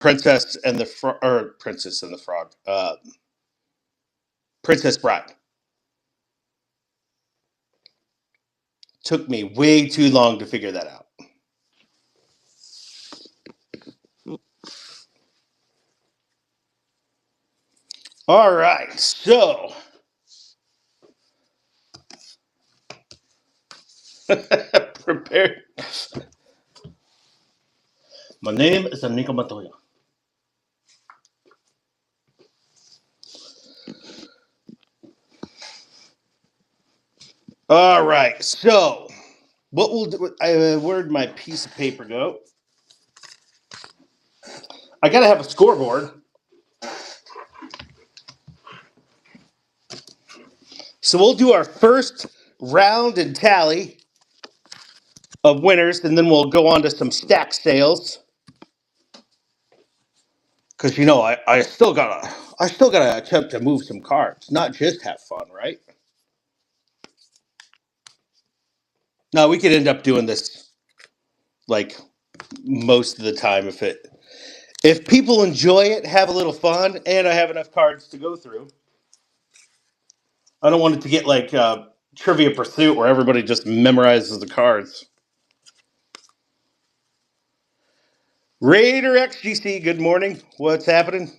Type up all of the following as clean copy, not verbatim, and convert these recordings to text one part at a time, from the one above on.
Princess and the Princess and the Frog. Princess Bride. Took me way too long to figure that out. All right, so prepare. My name is Anika Matoya. All right, so what we'll do? Where'd my piece of paper go? I gotta have a scoreboard. So we'll do our first round and tally of winners, and then we'll go on to some stack sales. Because I still gotta attempt to move some cards, not just have fun, right? Now we could end up doing this like most of the time if people enjoy it, have a little fun, and I have enough cards to go through. I don't want it to get like Trivia Pursuit where everybody just memorizes the cards. Raider XGC, good morning. What's happening?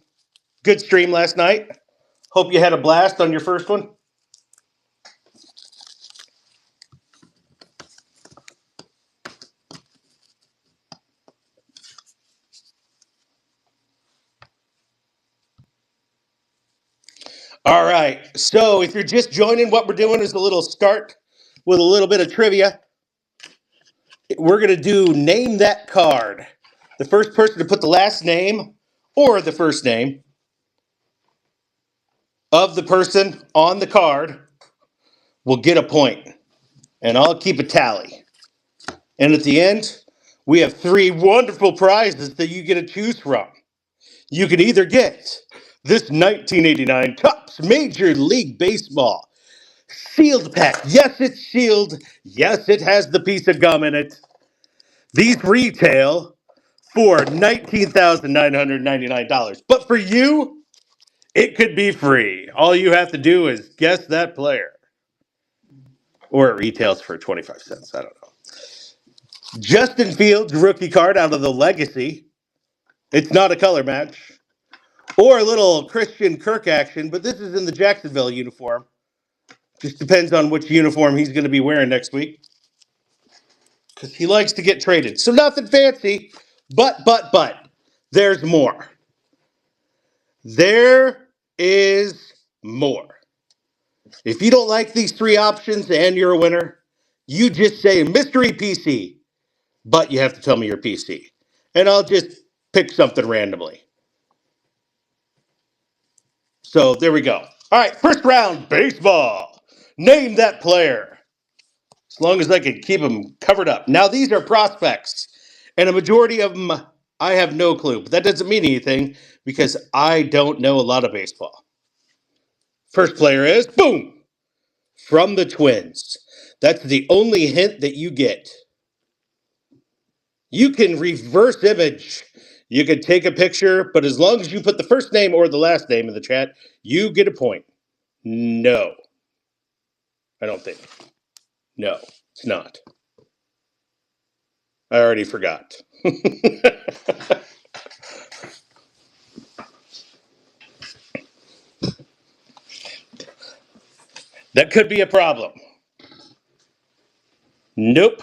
Good stream last night. Hope you had a blast on your first one. All right, so if you're just joining, what we're doing is a little start with a little bit of trivia. We're going to do Name That Card. The first person to put the last name or the first name of the person on the card will get a point, and I'll keep a tally. And at the end, we have 3 wonderful prizes that you get to choose from. You could either get this 1989 Topps Major League Baseball sealed pack. Yes, it's sealed. Yes, it has the piece of gum in it. These retail for $19,999. But for you, it could be free. All you have to do is guess that player. Or it retails for 25 cents. I don't know. Justin Fields rookie card out of the Legacy. It's not a color match. Or a little Christian Kirk action, but this is in the Jacksonville uniform. Just depends on which uniform he's going to be wearing next week. Because he likes to get traded. So nothing fancy, but, there's more. There is more. If you don't like these 3 options and you're a winner, you just say mystery PC, but you have to tell me your PC. And I'll just pick something randomly. So there we go. All right, first round, baseball. Name that player. As long as I can keep them covered up. Now, these are prospects, and a majority of them, I have no clue. But that doesn't mean anything because I don't know a lot of baseball. First player is, boom, from the Twins. That's the only hint that you get. You can reverse image. You can take a picture, but as long as you put the first name or the last name in the chat, you get a point. No. I don't think. No, it's not. I already forgot. That could be a problem. Nope.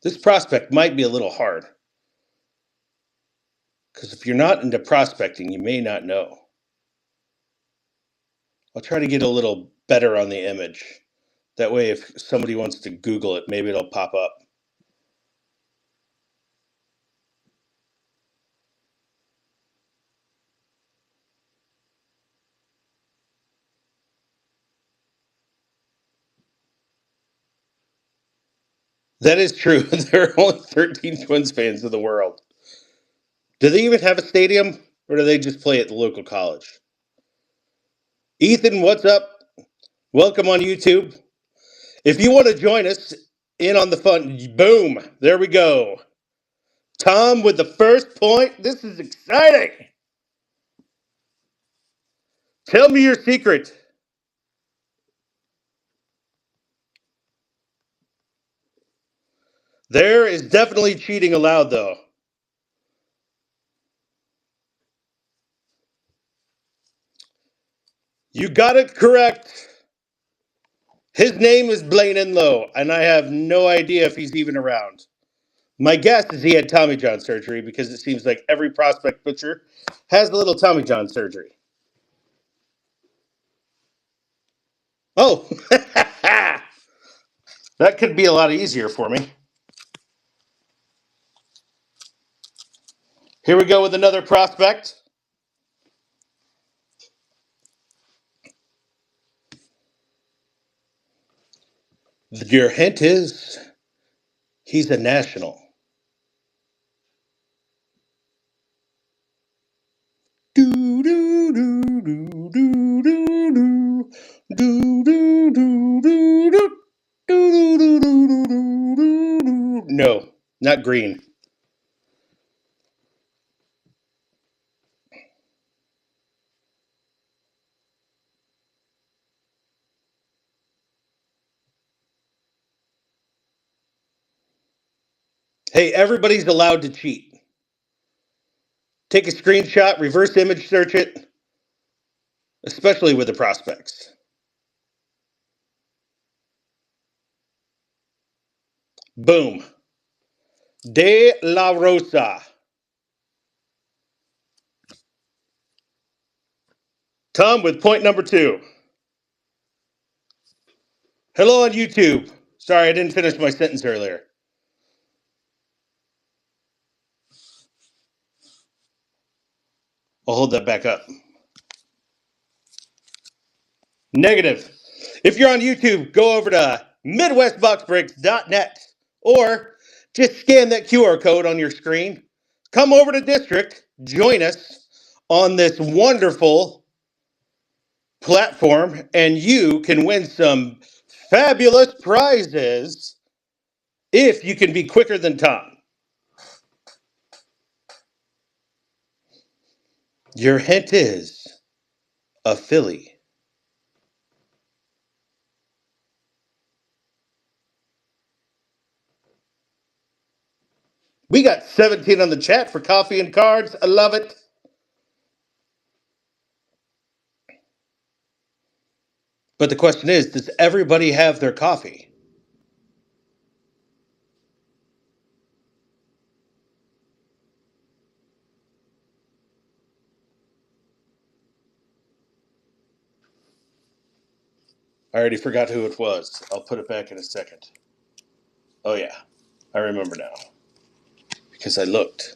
This prospect might be a little hard. Because if you're not into prospecting, you may not know. I'll try to get a little better on the image. That way, if somebody wants to Google it, maybe it'll pop up. That is true. There are only 13 Twins fans in the world. Do they even have a stadium, or do they just play at the local college? Ethan, what's up? Welcome on YouTube. If you want to join us in on the fun, boom, there we go. Tom with the first point. This is exciting. Tell me your secret. There is definitely cheating allowed, though. You got it correct. His name is Blaine Enlow, and I have no idea if he's even around. My guess is he had Tommy John surgery because it seems like every prospect pitcher has a little Tommy John surgery. Oh, that could be a lot easier for me. Here we go with another prospect. Your hint is he's a national. Do do do do do do do do do do do do. No, not green. Hey, everybody's allowed to cheat. Take a screenshot, reverse image search it, especially with the prospects. Boom. De La Rosa. Tom with point number 2. Hello on YouTube. Sorry, I didn't finish my sentence earlier. I'll hold that back up. Negative. If you're on YouTube, go over to MidwestBoxBreaks.net or just scan that QR code on your screen. Come over to District, join us on this wonderful platform, and you can win some fabulous prizes if you can be quicker than Tom. Your hint is a Philly. We got 17 on the chat for coffee and cards. I love it. But the question is, does everybody have their coffee? I already forgot who it was. I'll put it back in a second. Oh, yeah. I remember now. Because I looked.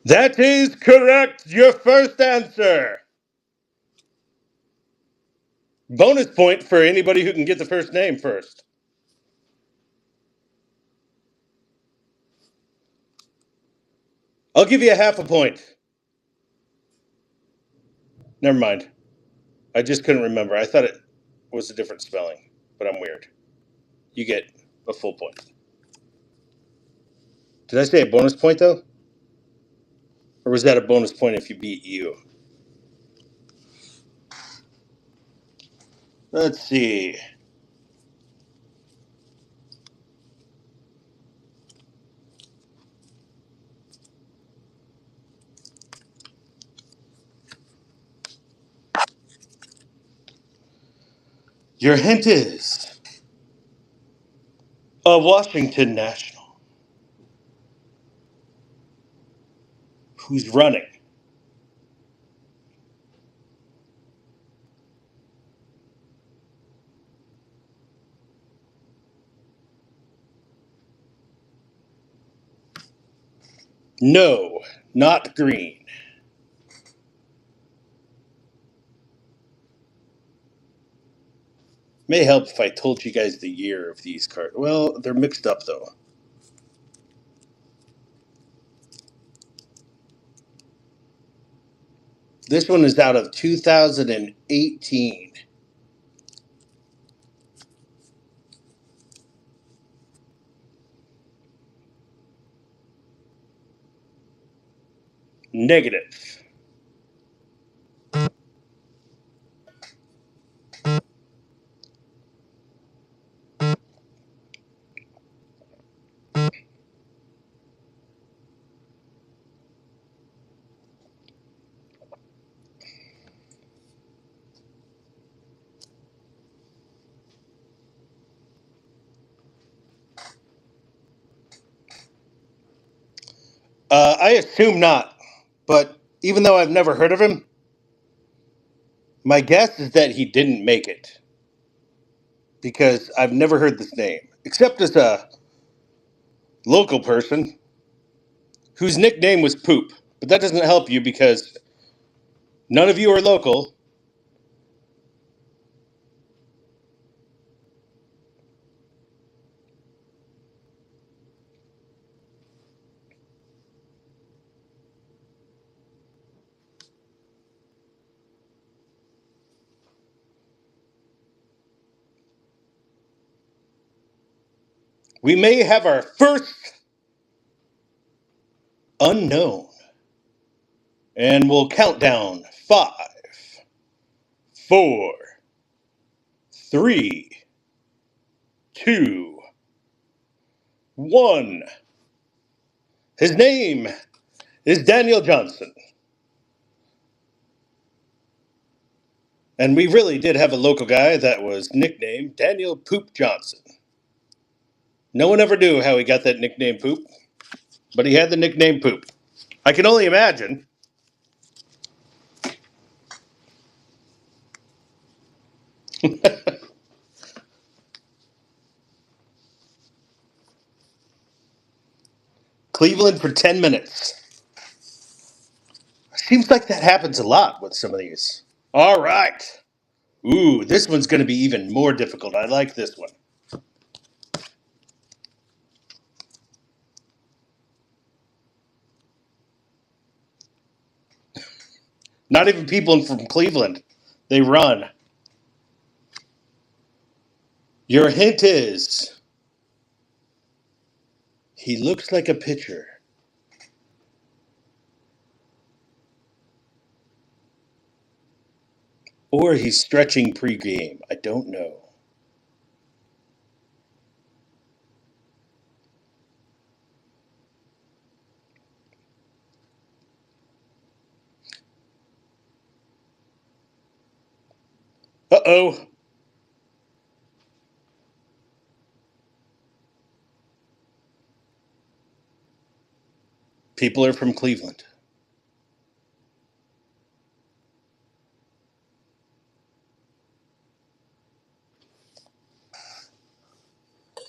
That is correct. Your first answer. Bonus point for anybody who can get the first name first. I'll give you a half a point. Never mind. I just couldn't remember. I thought it was a different spelling, but I'm weird. You get a full point. Did I say a bonus point, though? Or was that a bonus point if you beat you? Let's see. Your hint is a Washington national who's running. No, not green. May help if I told you guys the year of these cards. Well, they're mixed up, though. This one is out of 2018. Negative. I assume not, but even though I've never heard of him, my guess is that he didn't make it because I've never heard this name, except as a local person whose nickname was Poop. But that doesn't help you because none of you are local. We may have our first unknown. And we'll count down 5, 4, 3, 2, 1. His name is Daniel Johnson. And we really did have a local guy that was nicknamed Daniel Poop Johnson. No one ever knew how he got that nickname Poop, but he had the nickname Poop. I can only imagine. Cleveland for 10 minutes. Seems like that happens a lot with some of these. All right. Ooh, this one's going to be even more difficult. I like this one. Not even people from Cleveland. They run. Your hint is he looks like a pitcher. Or he's stretching pregame. I don't know. Uh-oh. People are from Cleveland.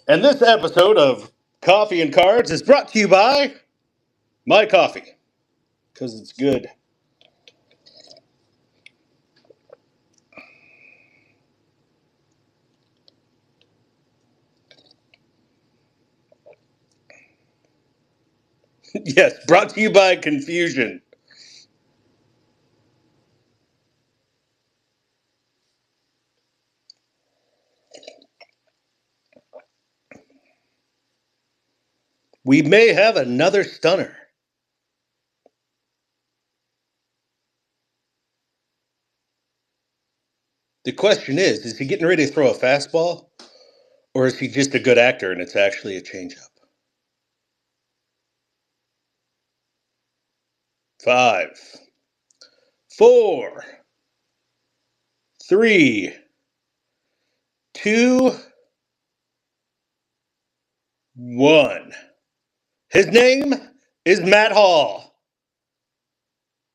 And this episode of Coffee and Cards is brought to you by my coffee. Because it's good. Yes, brought to you by Confusion. We may have another stunner. The question is he getting ready to throw a fastball? Or is he just a good actor and it's actually a changeup? 5, 4, 3, 2, 1. His name is Matt Hall.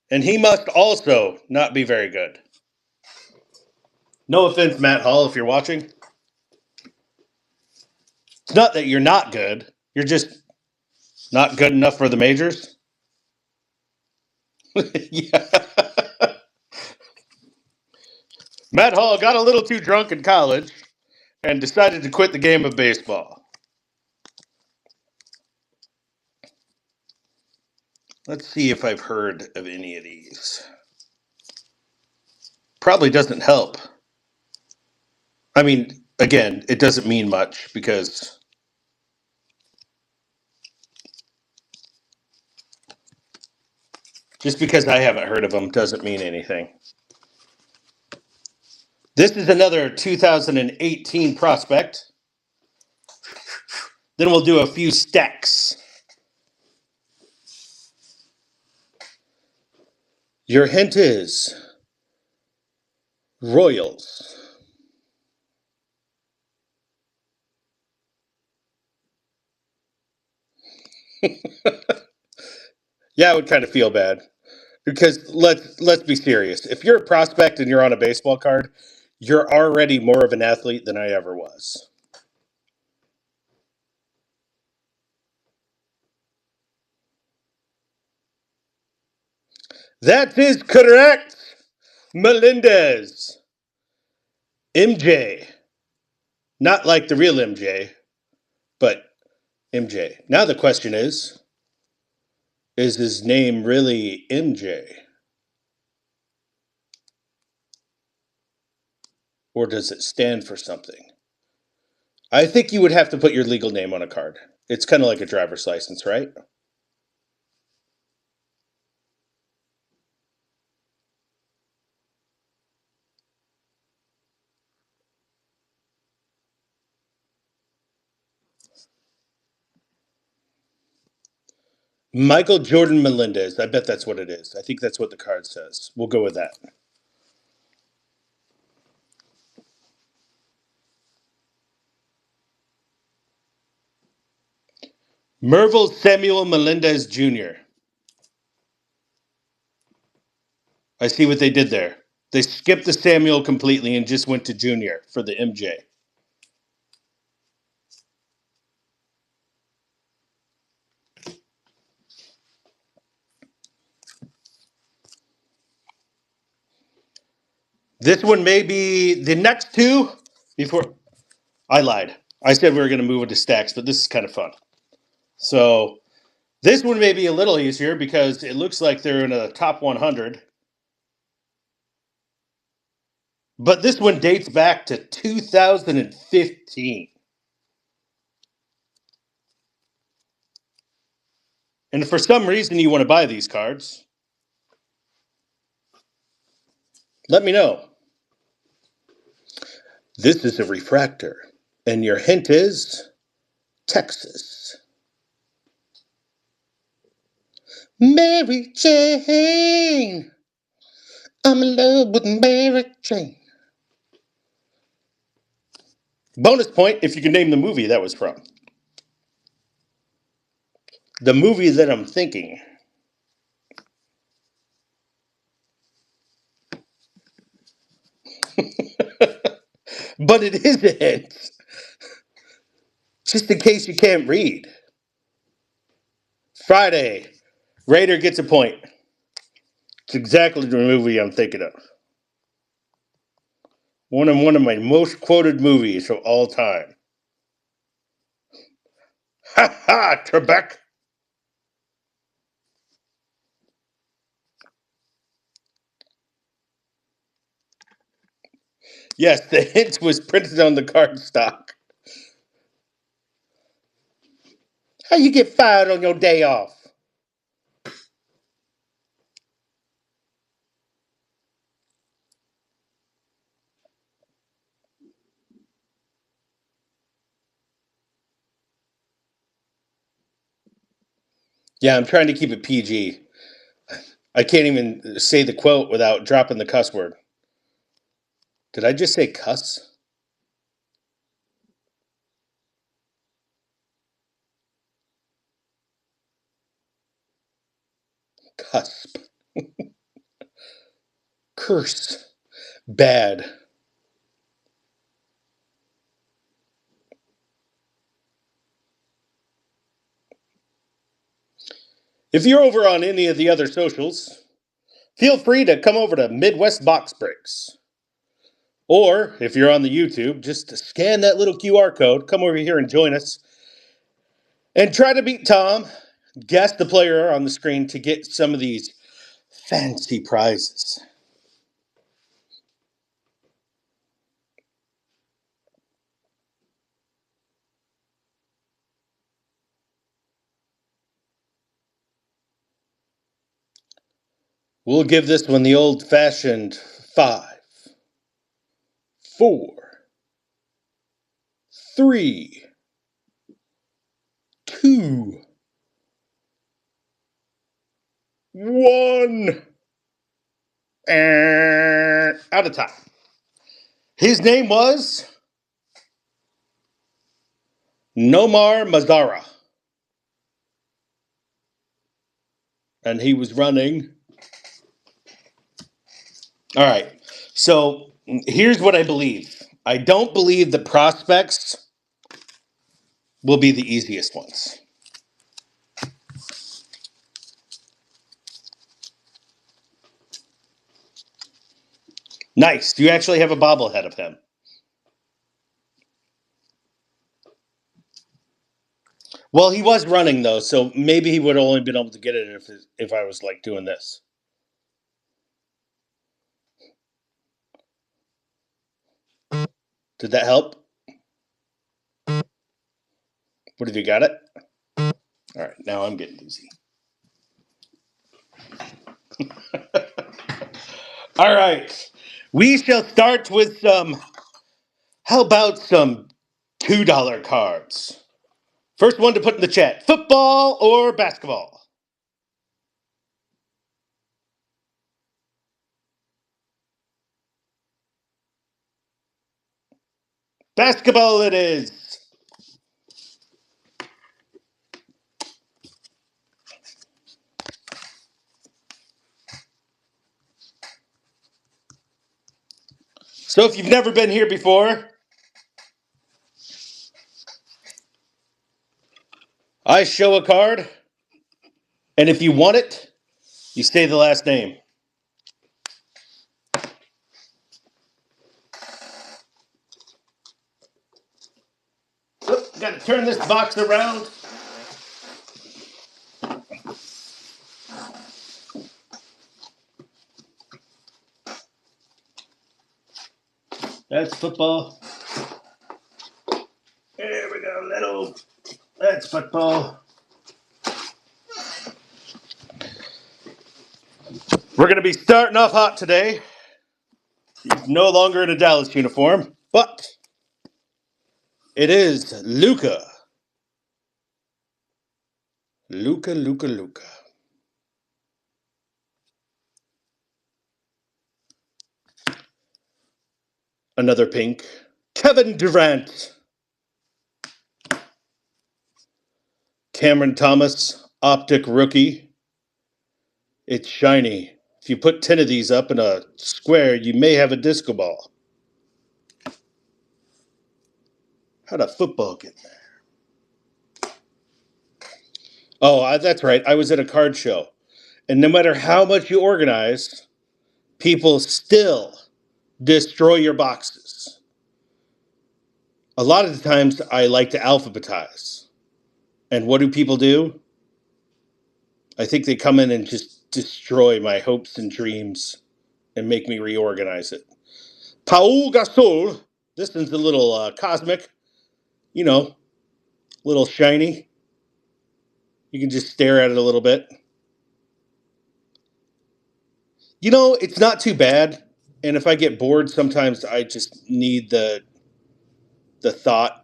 And he must also not be very good. No offense, Matt Hall, if you're watching. It's not that you're not good. You're just not good enough for the majors. Yeah. Matt Hall got a little too drunk in college and decided to quit the game of baseball. Let's see if I've heard of any of these. probably doesn't help. I mean, again, it doesn't mean much because just because I haven't heard of them doesn't mean anything. This is another 2018 prospect. Then we'll do a few stacks. Your hint is Royals. Yeah, I would kind of feel bad because let's be serious. If you're a prospect and you're on a baseball card, you're already more of an athlete than I ever was. That is correct. Melendez. MJ. Not like the real MJ, but MJ. Now the question is his name really MJ? Or does it stand for something? I think you would have to put your legal name on a card. It's kind of like a driver's license, right? Michael Jordan Melendez. I bet that's what it is. I think that's what the card says. We'll go with that. Merville Samuel Melendez Jr. I see what they did there. They skipped the Samuel completely and just went to Junior for the MJ. This one may be the next two before I lied. I said we were going to move into stacks, but this is kind of fun. So this one may be a little easier because it looks like they're in a top 100. But this one dates back to 2015. And for some reason you want to buy these cards, let me know. This is a refractor. And your hint is Texas. Mary Jane. I'm in love with Mary Jane. Bonus point if you can name the movie that was from. The movie that I'm thinking. But it isn't. Just in case you can't read. Friday. Raider gets a point. It's exactly the movie I'm thinking of. One of my most quoted movies of all time. Ha ha, Trebek. Yes, the hint was printed on the cardstock. How you get fired on your day off? Yeah, I'm trying to keep it PG. I can't even say the quote without dropping the cuss word. Did I just say cuss? Cusp. Curse. Bad. If you're over on any of the other socials, feel free to come over to Midwest Box Breaks. Or if you're on the YouTube, just scan that little QR code, come over here and join us, and try to beat Tom, guess the player on the screen to get some of these fancy prizes. We'll give this one the old-fashioned 5, 4, 3, 2, 1. Out of time. His name was Nomar Mazara. And he was running. All right. So here's what I believe. I don't believe the prospects will be the easiest ones. Nice. You actually have a bobblehead of him. Well, he was running though, so maybe he would have only been able to get it if I was like doing this. Did that help? What have you got it? All right, now I'm getting dizzy. All right, we shall start with some. How about some $2 cards? First one to put in the chat: football or basketball? Basketball it is. So if you've never been here before, I show a card, and if you want it, you say the last name. Oop, gotta turn this box around. That's football. There we go, little. That's football. We're going to be starting off hot today. He's no longer in a Dallas uniform, but it is Luka. Luka. Another pink. Kevin Durant. Cameron Thomas, optic rookie. It's shiny. If you put 10 of these up in a square, you may have a disco ball. How'd a football get there? Oh, that's right. I was at a card show. And no matter how much you organize, people still destroy your boxes. A lot of the times I like to alphabetize. And what do people do? I think they come in and just destroy my hopes and dreams and make me reorganize it. Paul Gasol. This one's a little cosmic. You know, a little shiny. You can just stare at it a little bit. You know, it's not too bad. And if I get bored, sometimes I just need the thought.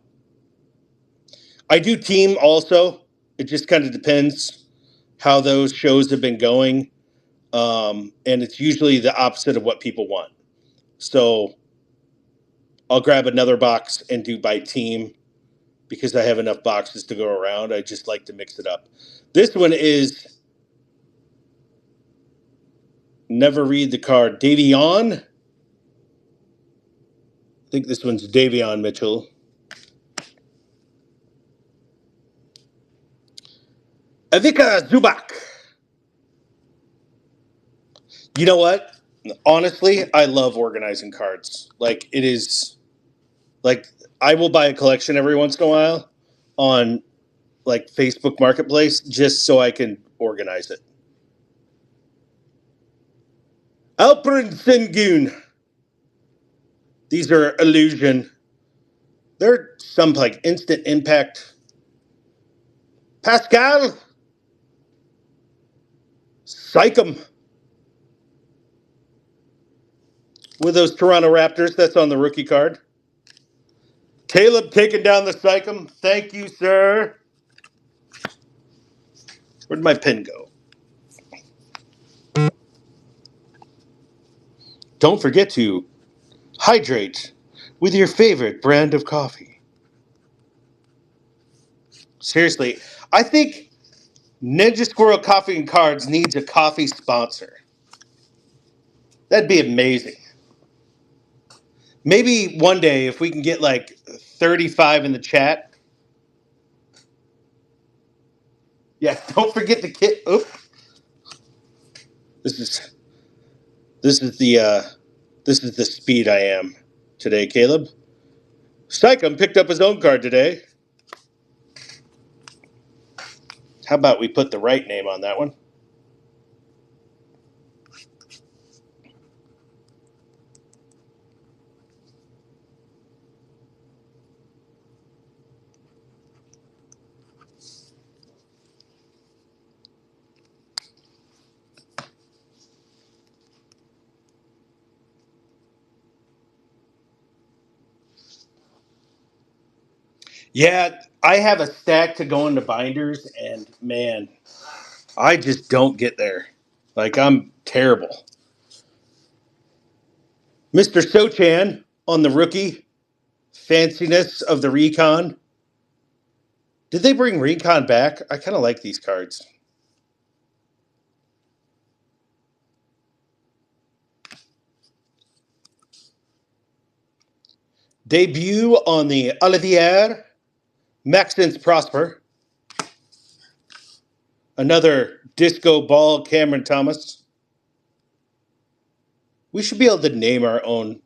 I do team also. It just kind of depends how those shows have been going. And it's usually the opposite of what people want. So I'll grab another box and do by team because I have enough boxes to go around. I just like to mix it up. This one is never read the card. Davion. I think this one's Davion Mitchell. Ivica Zubac. You know what? Honestly, I love organizing cards. Like, it is, like, I will buy a collection every once in a while on, like, Facebook Marketplace just so I can organize it. Alperen Sengun. These are illusion. They're some, like, instant impact. Pascal. Psychum. with those Toronto Raptors. That's on the rookie card. Caleb taking down the Psychum. Thank you, sir. Where'd my pen go? Don't forget to hydrate with your favorite brand of coffee. Seriously, I think NinjaSquirrel Coffee and Cards needs a coffee sponsor. That'd be amazing. Maybe one day if we can get like 35 in the chat. Yeah, don't forget the kit. Oop. This is this is the this is the speed I am today, Caleb. Sycom picked up his own card today. How about we put the right name on that one? Yeah, I have a stack to go into binders, and man, I just don't get there. Like, I'm terrible. Mr. Sochan on the rookie. Fanciness of the Recon. Did they bring Recon back? I kind of like these cards. Debut on the Olivier. Maxence Prosper. Another Disco Ball Cameron Thomas. We should be able to name our own.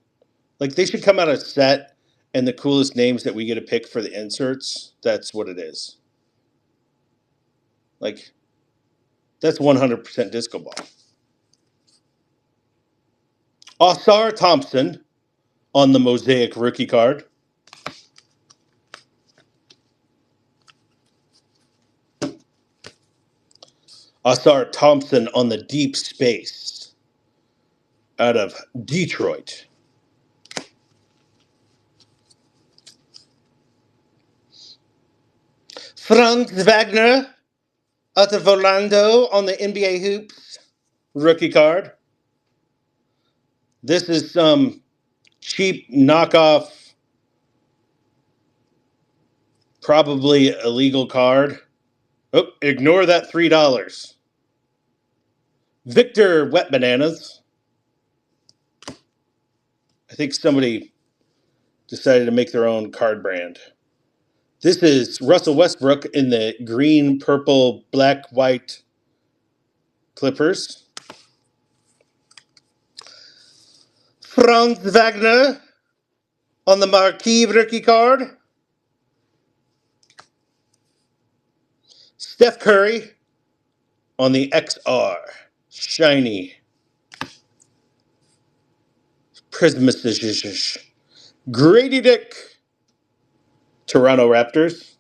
Like, they should come out a set, and the coolest names that we get to pick for the inserts, that's what it is. Like, that's 100% Disco Ball. Osar Thompson on the Mosaic rookie card. Osar Thompson on the Deep Space out of Detroit. Franz Wagner out of Orlando on the NBA Hoops rookie card. This is some cheap knockoff, probably illegal card. Oh, ignore that $3. Victor Wet Bananas. I think somebody decided to make their own card brand. This is Russell Westbrook in the green, purple, black, white Clippers. Franz Wagner on the Marquee rookie card. Steph Curry on the XR. Shiny. Prismacish. Grady Dick. Toronto Raptors.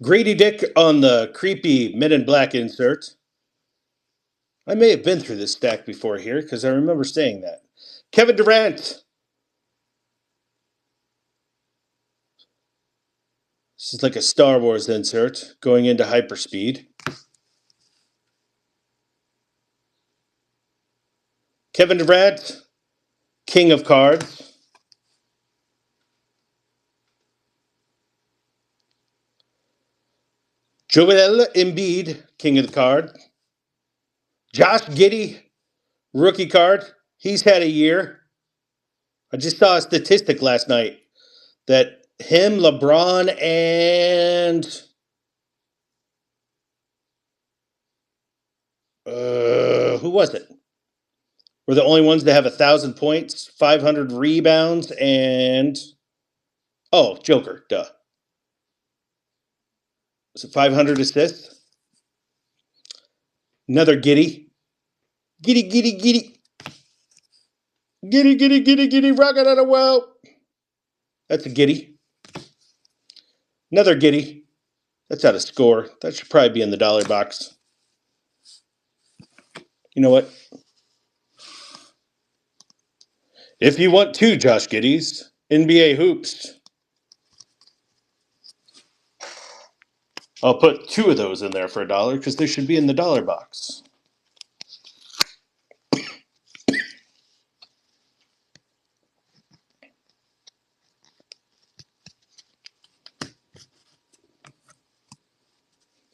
Grady Dick on the creepy Men in Black insert. I may have been through this stack before here because I remember saying that. Kevin Durant. This is like a Star Wars insert going into hyperspeed. Kevin Durant, King of Cards. Joel Embiid, King of the Card. Josh Giddey, rookie card. He's had a year. I just saw a statistic last night that him, LeBron, and who was it? Were the only ones that have 1,000 points, 500 rebounds, and Joker, duh. Was it 500 assists? Another Giddy. Giddy, giddy, giddy. Giddy, giddy, giddy, giddy, rocket out of well. That's a Giddy. Another Giddy. That's out of score. That should probably be in the dollar box. You know what? If you want two Josh Giddies, NBA Hoops, I'll put two of those in there for $1 because they should be in the dollar box.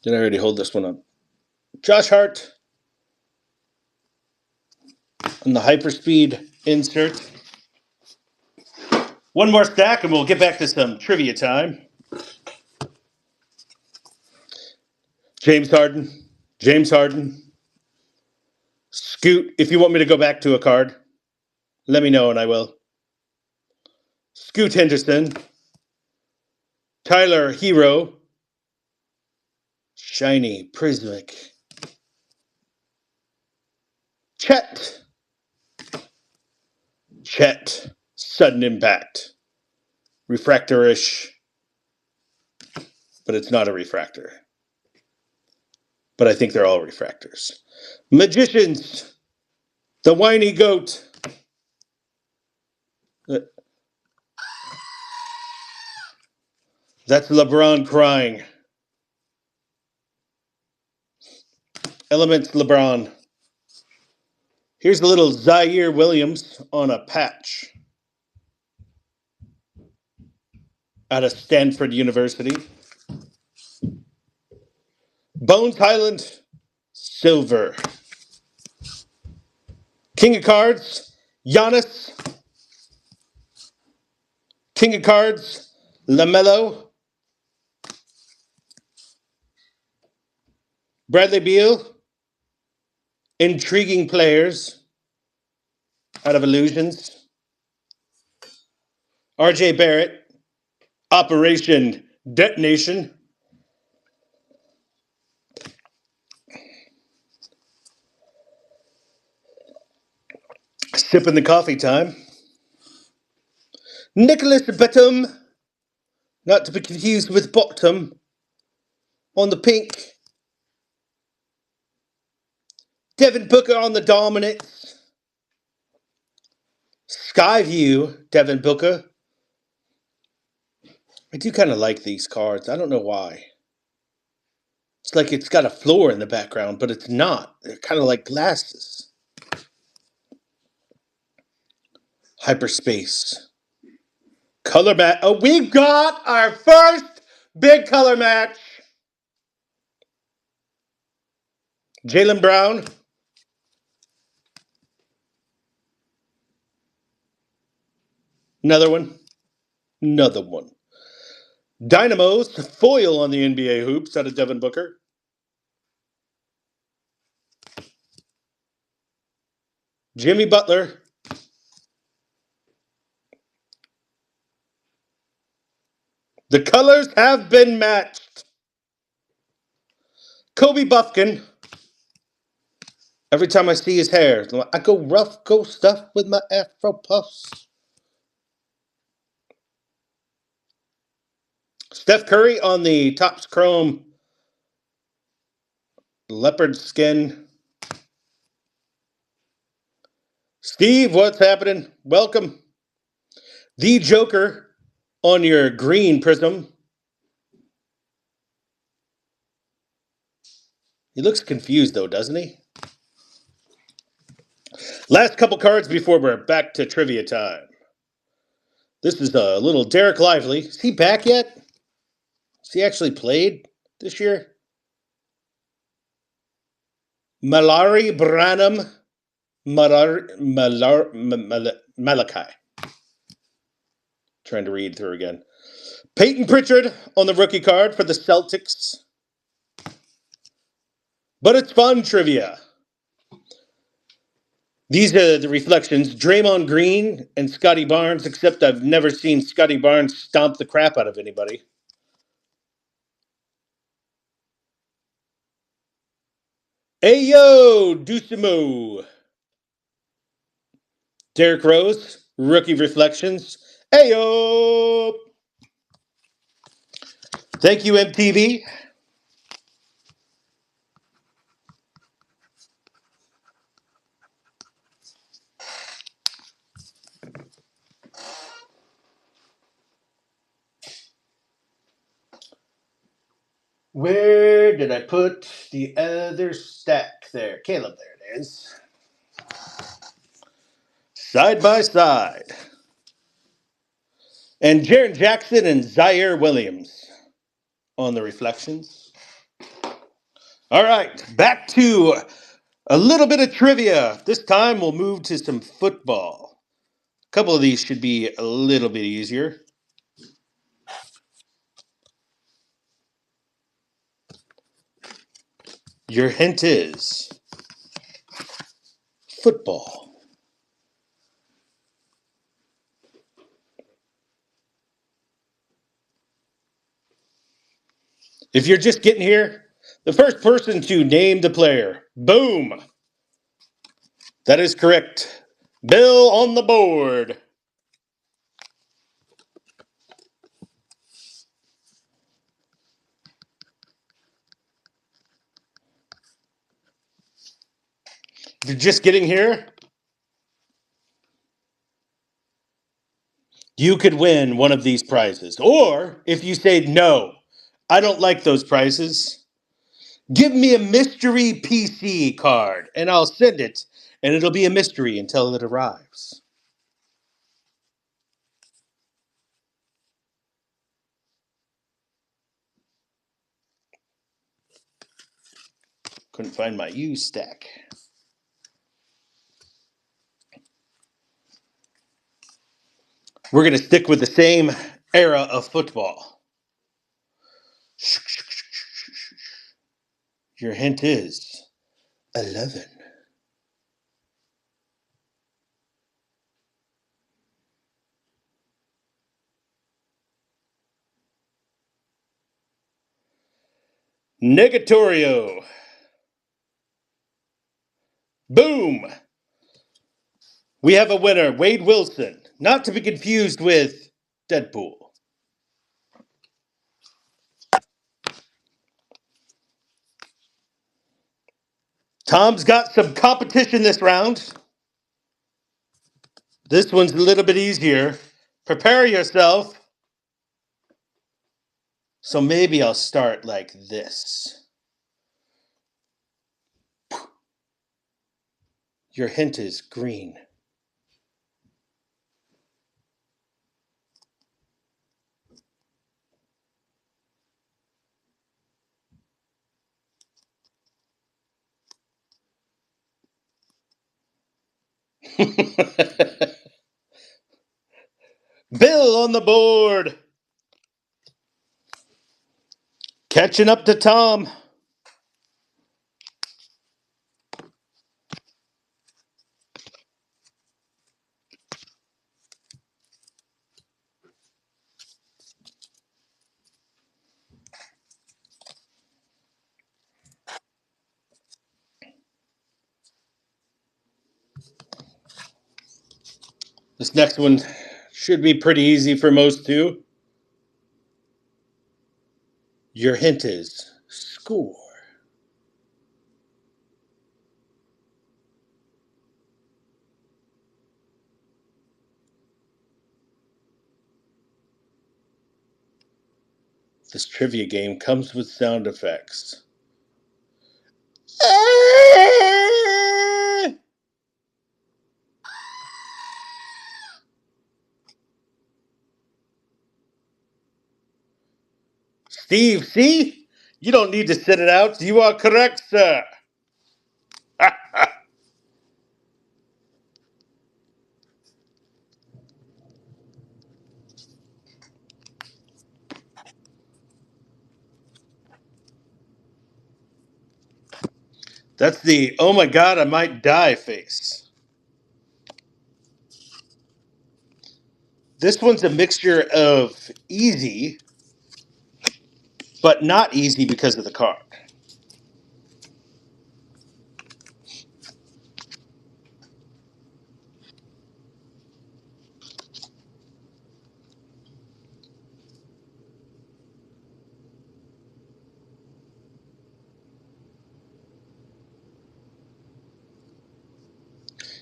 Did I already hold this one up? Josh Hart on the hyperspeed insert. One more stack and we'll get back to some trivia time. James Harden. James Harden. Scoot, if you want me to go back to a card, let me know and I will. Scoot Henderson. Tyler Hero. Shiny Prismic. Chet. Sudden impact. Refractor-ish. But it's not a refractor. But I think they're all refractors. Magicians. The whiny goat. That's LeBron crying. Elements LeBron. Here's a little Zaire Williams on a patch out of Stanford University. Bones Highland, silver. King of Cards, Giannis. King of Cards, LaMelo. Bradley Beal. Intriguing players out of Illusions. RJ Barrett. Operation Detonation. Sipping the coffee time. Nicholas Batum. Not to be confused with Bottom. On the pink. Devin Booker on the dominance. Skyview, Devin Booker. I do kind of like these cards. I don't know why. It's like it's got a floor in the background, but it's not. They're kind of like glasses. Hyperspace. Color match. Oh, we got our first big color match. Jaylen Brown. Another one. Another one. Dynamos. Foil on the NBA hoops out of Devin Booker. Jimmy Butler. The colors have been matched. Kobe Buffkin. Every time I see his hair, I go rough, go stuff with my afro puffs. Steph Curry on the Topps Chrome leopard skin. Steve, what's happening? Welcome. The Joker on your green prism. He looks confused though, doesn't he? Last couple cards before we're back to trivia time. This is a little Derek Lively. Is he back yet? Has he actually played this year? Malari Branham Malachi. Trying to read through again. Peyton Pritchard on the rookie card for the Celtics. But it's fun trivia. These are the reflections. Draymond Green and Scotty Barnes, except I've never seen Scotty Barnes stomp the crap out of anybody. Ayo, Dusimo. Derrick Rose, rookie reflections. Ayo. Thank you, MTV. Where did I put the other stack there? Caleb, there it is. Side by side. And Jaron Jackson and Zaire Williams on the reflections. All right, back to a little bit of trivia. This time we'll move to some football. A couple of these should be a little bit easier. Your hint is football. If you're just getting here, the first person to name the player. Boom. That is correct. Bill on the board. If you're just getting here, you could win one of these prizes. Or if you say, no, I don't like those prizes, give me a mystery PC card and I'll send it, and it'll be a mystery until it arrives. Couldn't find my U stack. We're going to stick with the same era of football. Your hint is 11. Negatorio. Boom. We have a winner, Wade Wilson. Not to be confused with Deadpool. Tom's got some competition this round. This one's a little bit easier. Prepare yourself. So maybe I'll start like this. Your hint is green. Bill on the board. Catching up to Tom. This next one should be pretty easy for most too. Your hint is score. This trivia game comes with sound effects. Steve, see? You don't need to sit it out. You are correct, sir. That's the oh my god, I might die face. This one's a mixture of easy, but not easy because of the card.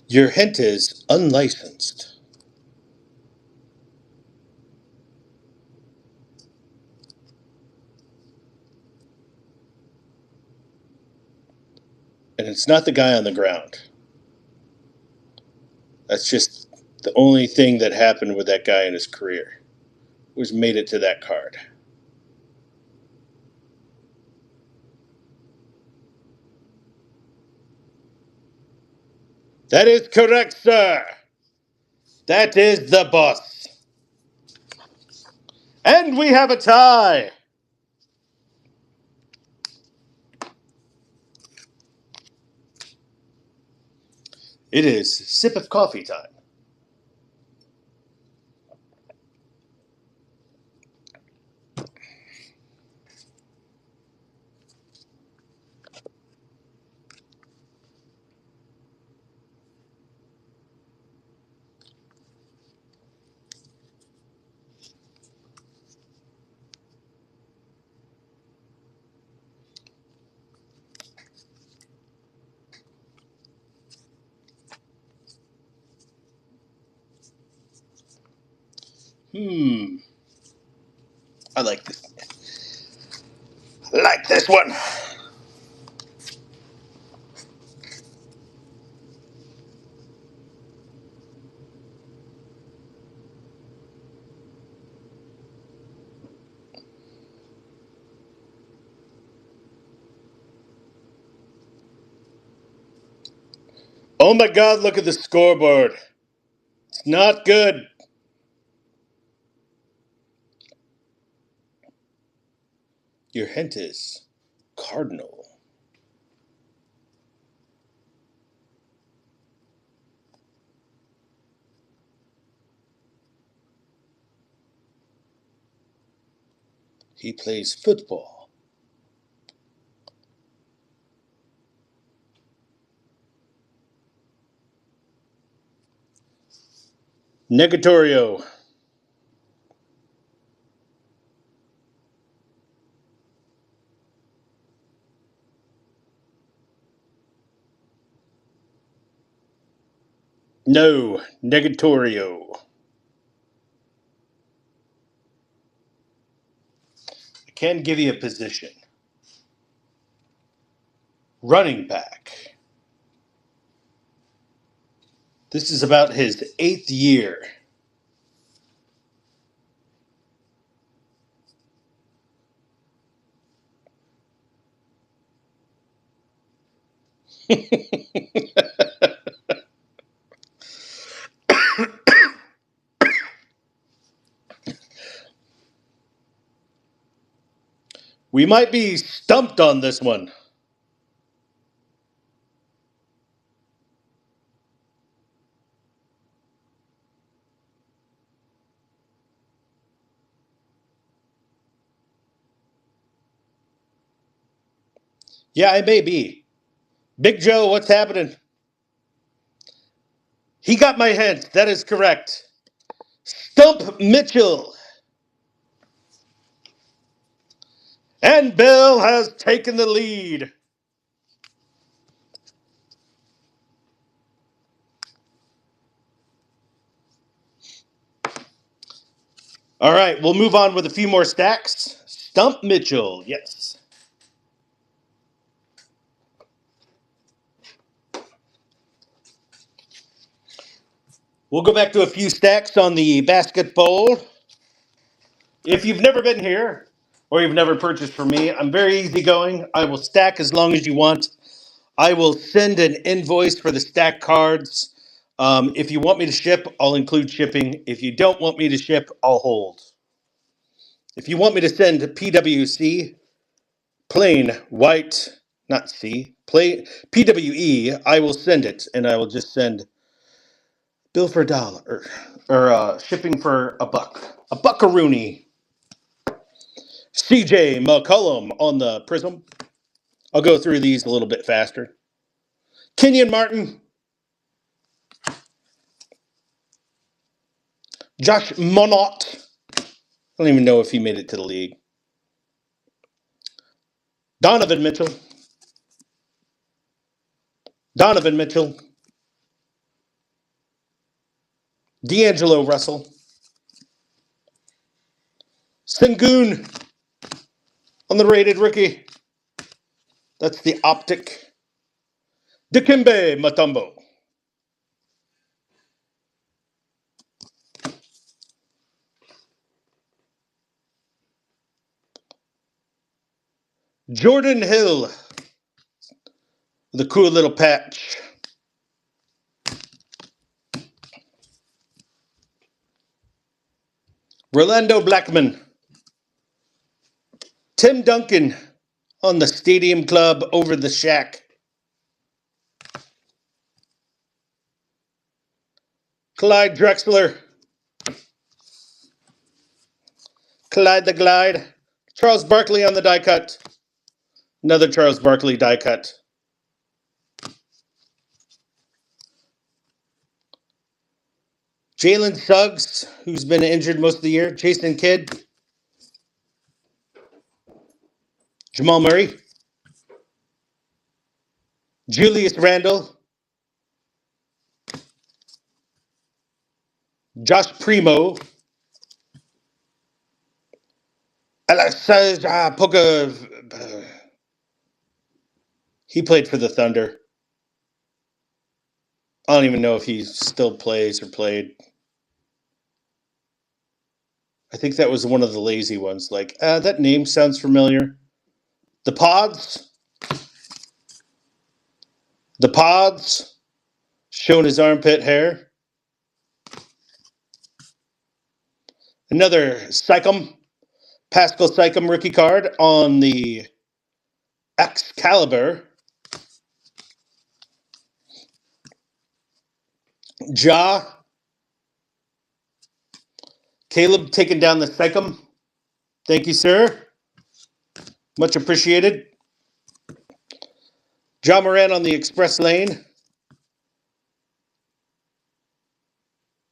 Your hint is unlicensed. And it's not the guy on the ground. That's just the only thing that happened with that guy in his career. Was made it to that card. That is correct, sir. That is the boss. And we have a tie. It is sip of coffee time. I like this. I like this one. Oh my God, look at the scoreboard. It's not good. Your hint is cardinal. He plays football. Negatorio. No, negatorio. I can give you a position. Running back. This is about his 8th year. We might be stumped on this one. Yeah, it may be. Big Joe, what's happening? He got my hint. That is correct. Stump Mitchell. And Bill has taken the lead. All right, we'll move on with a few more stacks. Stump Mitchell, yes. We'll go back to a few stacks on the basketball. If you've never been here or you've never purchased from me, I'm very easygoing. I will stack as long as you want. I will send an invoice for the stack cards. If you want me to ship, I'll include shipping. If you don't want me to ship, I'll hold. If you want me to send PWC, plain white, not C, plain PWE, I will send it, and I will just send bill for $1 or shipping for a buckaroony. CJ McCollum on the Prism. I'll go through these a little bit faster. Kenyon Martin, Josh Monott. I don't even know if he made it to the league. Donovan Mitchell. Donovan Mitchell. D'Angelo Russell. Sengun on the rated rookie. That's the optic. Dikembe Mutombo. Jordan Hill. The cool little patch. Rolando Blackman. Tim Duncan on the Stadium Club over the Shack. Clyde Drexler. Clyde the Glide. Charles Barkley on the die cut. Another Charles Barkley die cut. Jalen Suggs, who's been injured most of the year. Jason Kidd. Jamal Murray. Julius Randle. Josh Primo. Alexander Poca. He played for the Thunder. I don't even know if he still plays or played. I think that was one of the lazy ones. Like, that name sounds familiar. The Pods. The Pods. Showing his armpit hair. Another Sycam. Pascal Sycam rookie card on the Excalibur. Ja. Caleb taking down the Sycam. Thank you, sir. Much appreciated. John Moran on the Express Lane.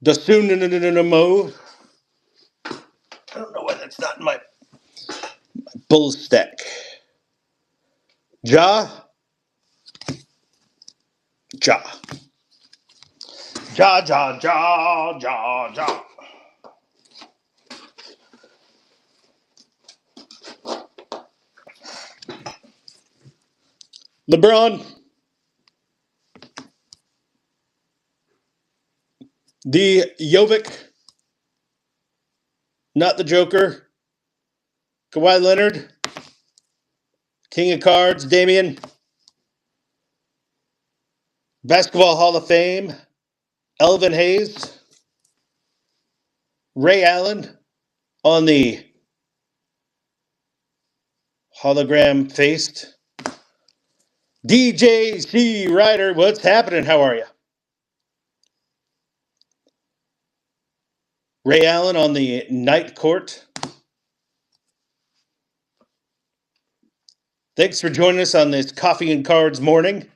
Dasunamo. I don't know why that's not in my bull stack. Ja. Ja. Ja, ja, ja, ja, ja. LeBron. The Jovic. Not the Joker. Kawhi Leonard. King of Cards, Damian. Basketball Hall of Fame, Elvin Hayes. Ray Allen on the hologram faced. DJC Ryder, what's happening? How are you? Ray Allen on the night court. Thanks for joining us on this Coffee and Cards morning.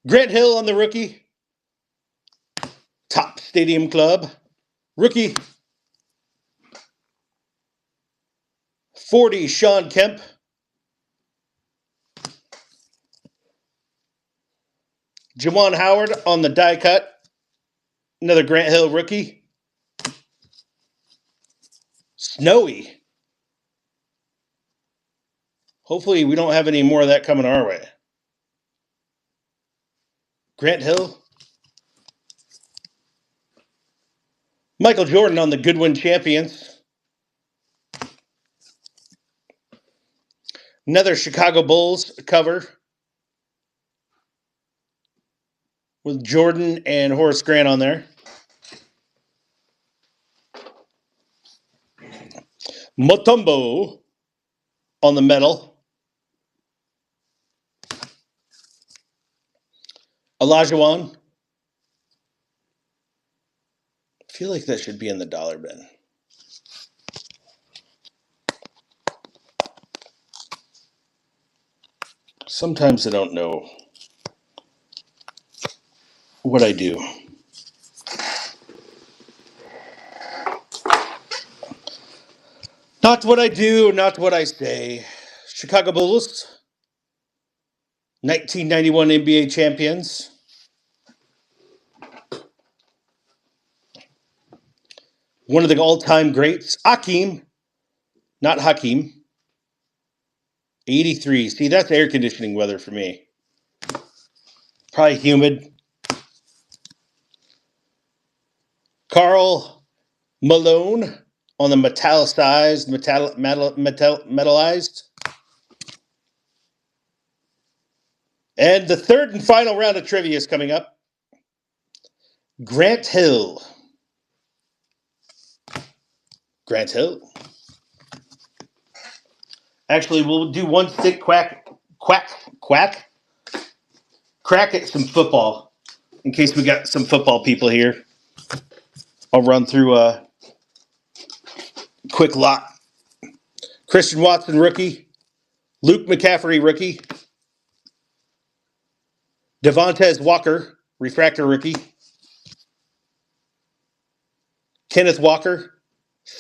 Grant Hill on the rookie. Top Stadium Club. Rookie. 40, Sean Kemp. Jawan Howard on the die cut. Another Grant Hill rookie. Snowy. Hopefully we don't have any more of that coming our way. Grant Hill. Michael Jordan on the Goodwin Champions. Another Chicago Bulls cover with Jordan and Horace Grant on there. Mutombo on the metal. Olajuwon. I feel like that should be in the dollar bin. Sometimes I don't know what I do. Not what I do, not what I say. Chicago Bulls, 1991 NBA champions. One of the all-time greats, Akeem, not Hakeem. 83. See, that's air conditioning weather for me. Probably humid. Carl Malone on the metallized. And the third and final round of trivia is coming up. Grant Hill. Grant Hill. Actually, we'll do one stick quack at some football. In case we got some football people here. I'll run through a quick lot. Christian Watson, rookie. Luke McCaffrey, rookie. Devontae Walker, refractor rookie. Kenneth Walker,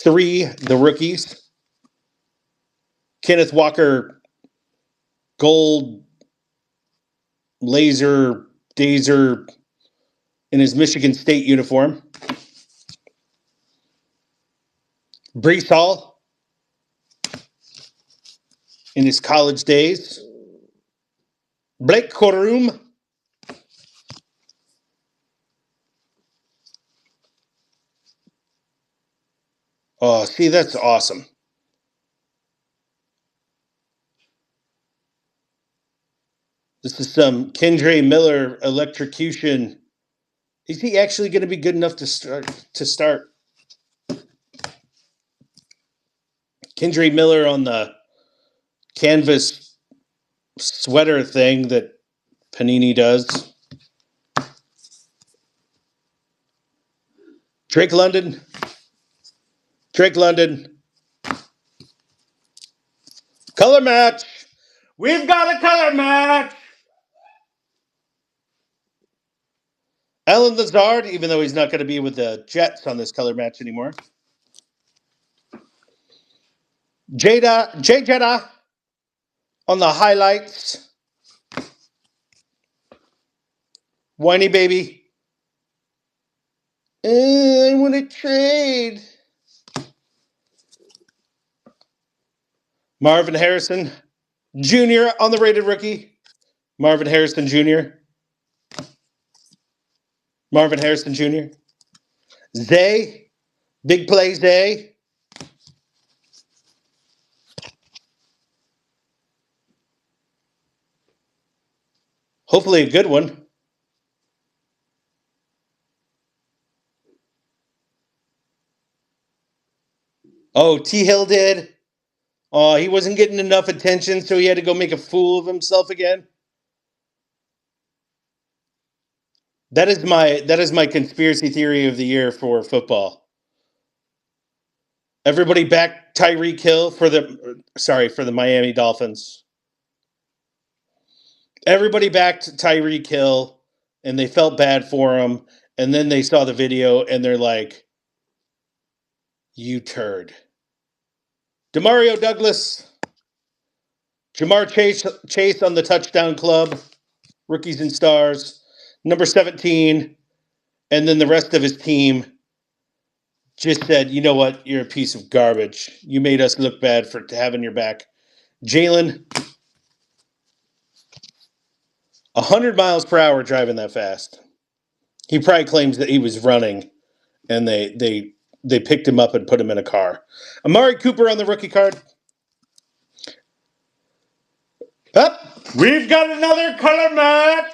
3, the rookies. Kenneth Walker, gold laser dazer in his Michigan State uniform. Brees Hall in his college days. Blake Corum. Oh, see, that's awesome. This is some Kendre Miller electrocution. Is he actually going to be good enough to start? Kendre Miller on the canvas sweater thing that Panini does. Drake London. Color match. We've got a color match. Alan Lazard, even though he's not going to be with the Jets on this color match anymore. Jay Jetta on the highlights. Whiny baby. I want to trade. Marvin Harrison Jr. on the rated rookie. Marvin Harrison Jr. Zay. Big play Zay. Hopefully a good one. Oh, T. Hill did. Oh, he wasn't getting enough attention, so he had to go make a fool of himself again. That is my conspiracy theory of the year for football. Everybody back Tyreek Hill for the Miami Dolphins. Everybody backed Tyreek Hill, and they felt bad for him, and then they saw the video, and they're like, you turd. Demario Douglas. Jamar Chase on the touchdown club. Rookies and stars. Number 17. And then the rest of his team just said, you know what? You're a piece of garbage. You made us look bad for having your back. Jalen, 100 miles per hour driving that fast. He probably claims that he was running, and they picked him up and put him in a car. Amari Cooper on the rookie card. Up. We've got another color match.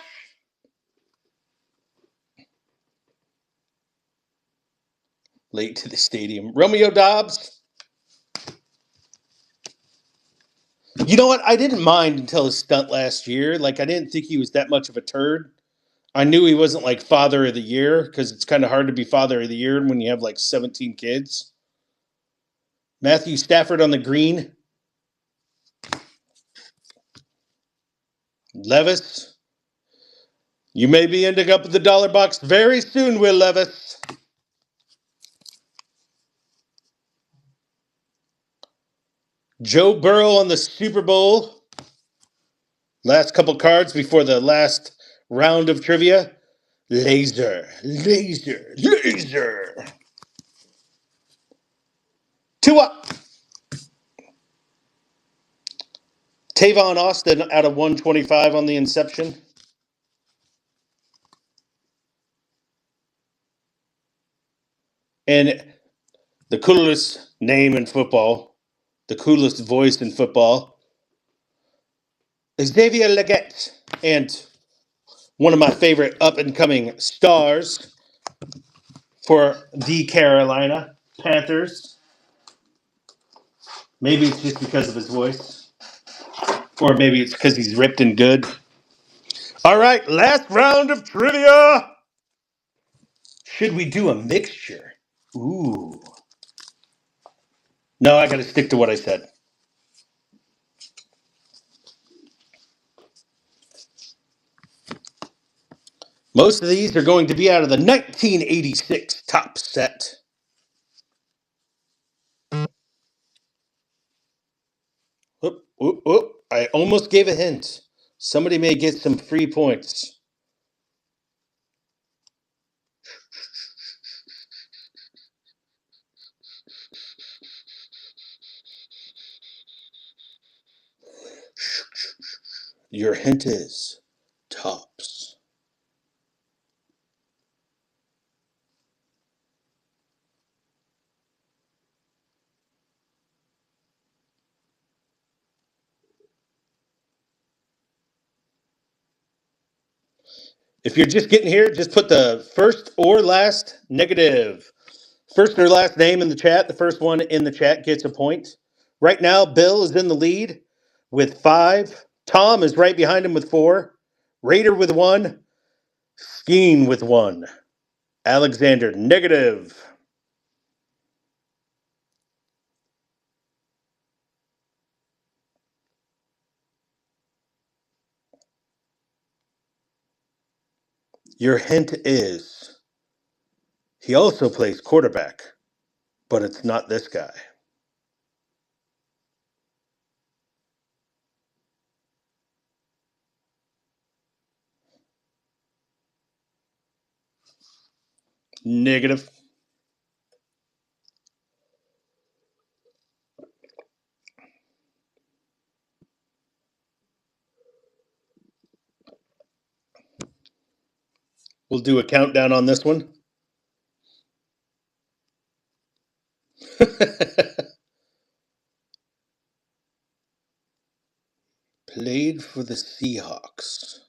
Late to the stadium. Romeo Dobbs. You know what? I didn't mind until his stunt last year. Like, I didn't think he was that much of a turd. I knew he wasn't like father of the year because it's kind of hard to be father of the year when you have like 17 kids. Matthew Stafford on the green. Levis. You may be ending up at the dollar box very soon, Will Levis. Joe Burrow on the Super Bowl. Last couple cards before the last round of trivia. Laser. Two up. Tavon Austin out of 125 on the inception. And the coolest name in football, the coolest voice in football, Xavier Leggett. And one of my favorite up-and-coming stars for the Carolina Panthers. Maybe it's just because of his voice. Or maybe it's because he's ripped and good. All right, last round of trivia. Should we do a mixture? Ooh. No, I got to stick to what I said. Most of these are going to be out of the 1986 top set. Oop, oop, oop. I almost gave a hint. Somebody may get some free points. Your hint is tops. If you're just getting here, just put the first or last negative. First or last name in the chat. The first one in the chat gets a point. Right now, Bill is in the lead with 5. Tom is right behind him with 4. Raider with 1. Skeen with 1. Alexander, negative. Your hint is he also plays quarterback, but it's not this guy. Negative. We'll do a countdown on this one. Played for the Seahawks.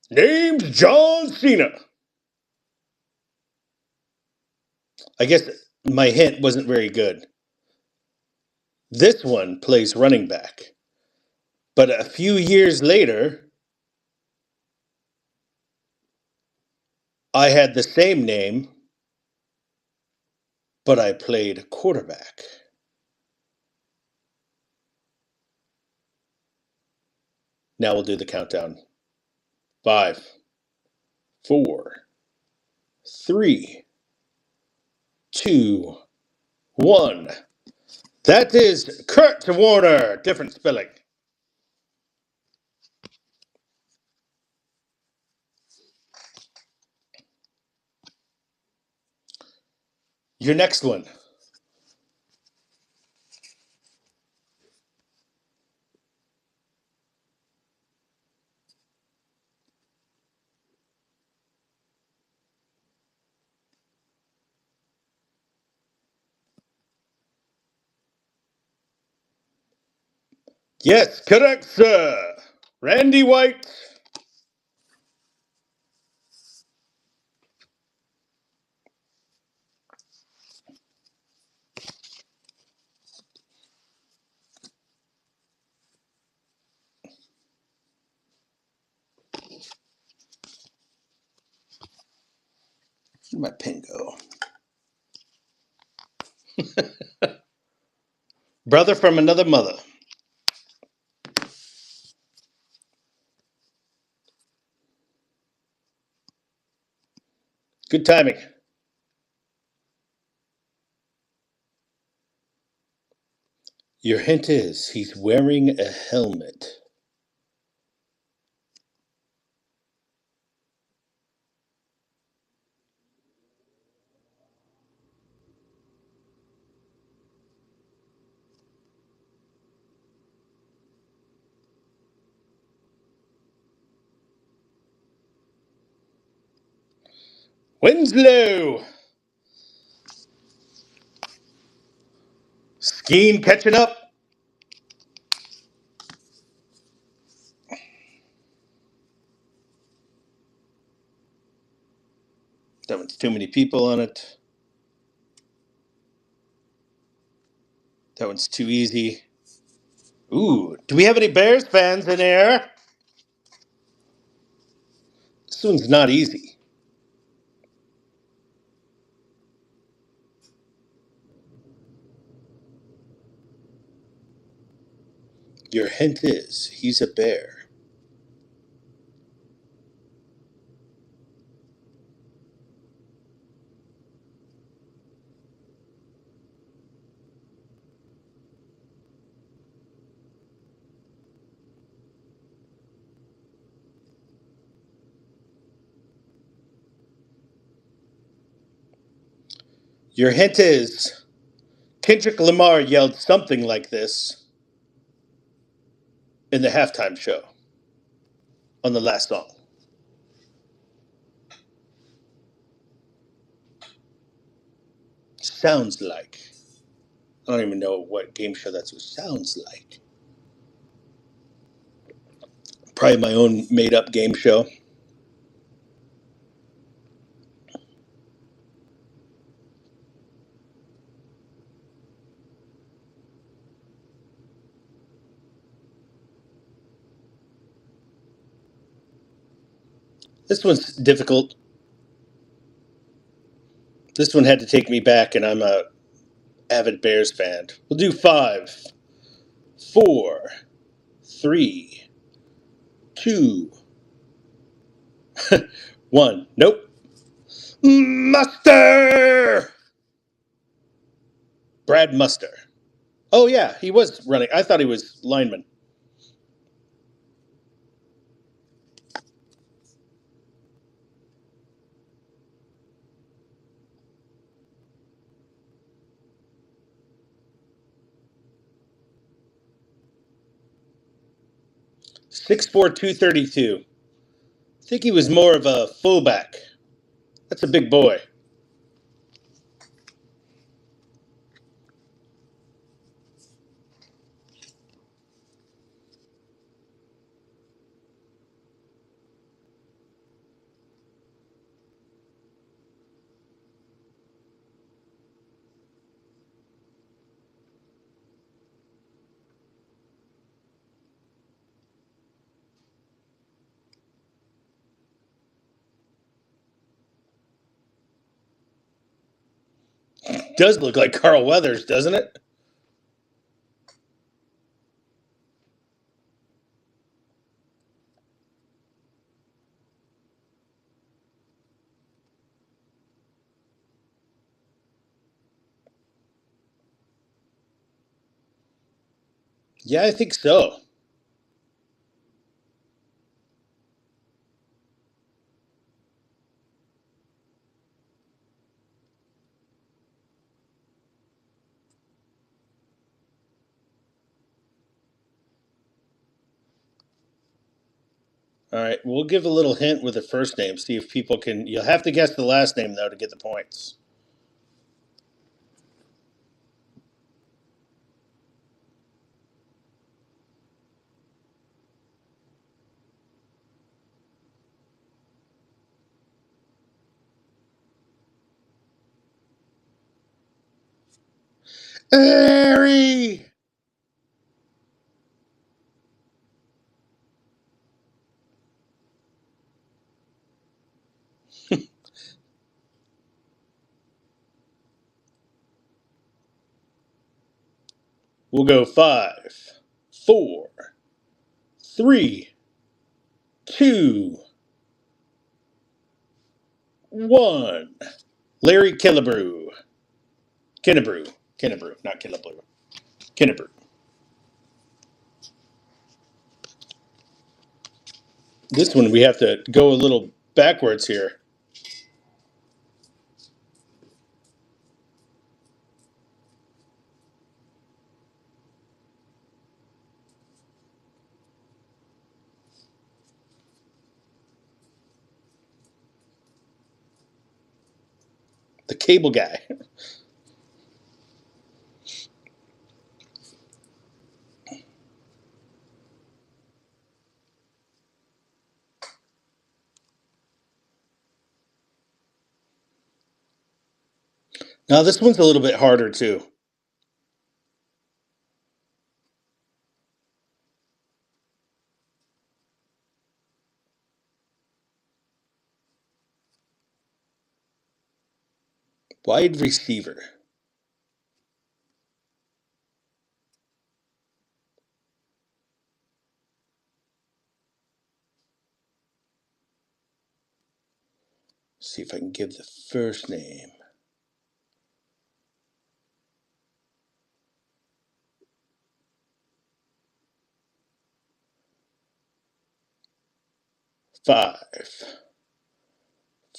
Name's John Cena. I guess my hint wasn't very good. This one plays running back. But a few years later, I had the same name, but I played quarterback. Now we'll do the countdown. 5, 4, 3, 2, 1. That is Kurt Warner. Different spelling. Your next one. Yes, correct, sir. Randy White. Where'd my pen go? Brother from another mother. Good timing. Your hint is he's wearing a helmet. Winslow. Skeen catching up. That one's too many people on it. That one's too easy. Ooh, do we have any Bears fans in here? This one's not easy. Your hint is he's a bear. Your hint is Kendrick Lamar yelled something like this in the halftime show on the last song. Sounds like. I don't even know what game show that's what sounds like. Probably my own made up game show. This one's difficult. This one had to take me back, and I'm a avid Bears fan. We'll do 5, 4, 3, 2, 1. Nope. Muster! Brad Muster. Oh, yeah, he was running. I thought he was lineman. Six four 232. I think he was more of a fullback. That's a big boy. Does look like Carl Weathers, doesn't it? Yeah, I think so. All right, we'll give a little hint with the first name. See if people can. You'll have to guess the last name though to get the points. Harry. We'll go 5, 4, 3, 2, 1. Larry Killebrew. Kennebrew, not Killebrew. Kennebrew. This one we have to go a little backwards here. the cable guy. Now this one's a little bit harder too. Wide receiver. See if I can give the first name. Five,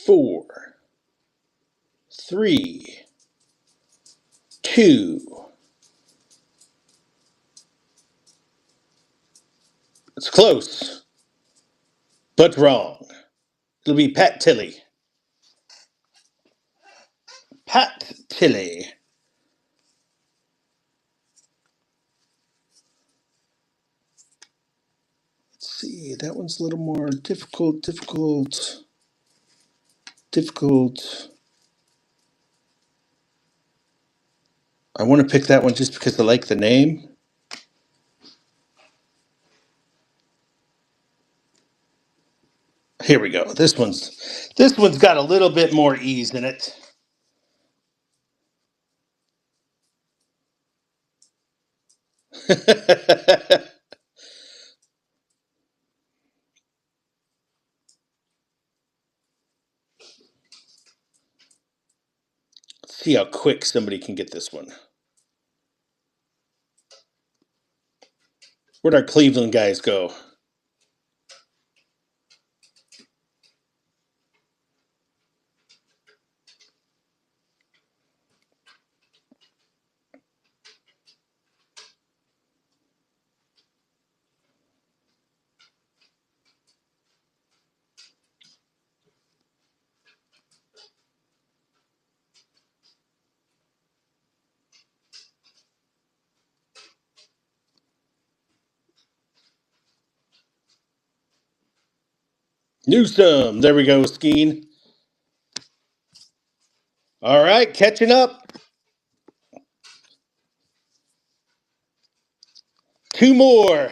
four, three, two. It's close, but wrong. It'll be Pat Tilley. Pat Tilley. Let's see, that one's a little more difficult. I want to pick that one just because I like the name. Here we go. This one's got a little bit more ease in it. Let's see how quick somebody can get this one. Where'd our Cleveland guys go? Newsom. There we go, Skeen. All right, catching up. Two more.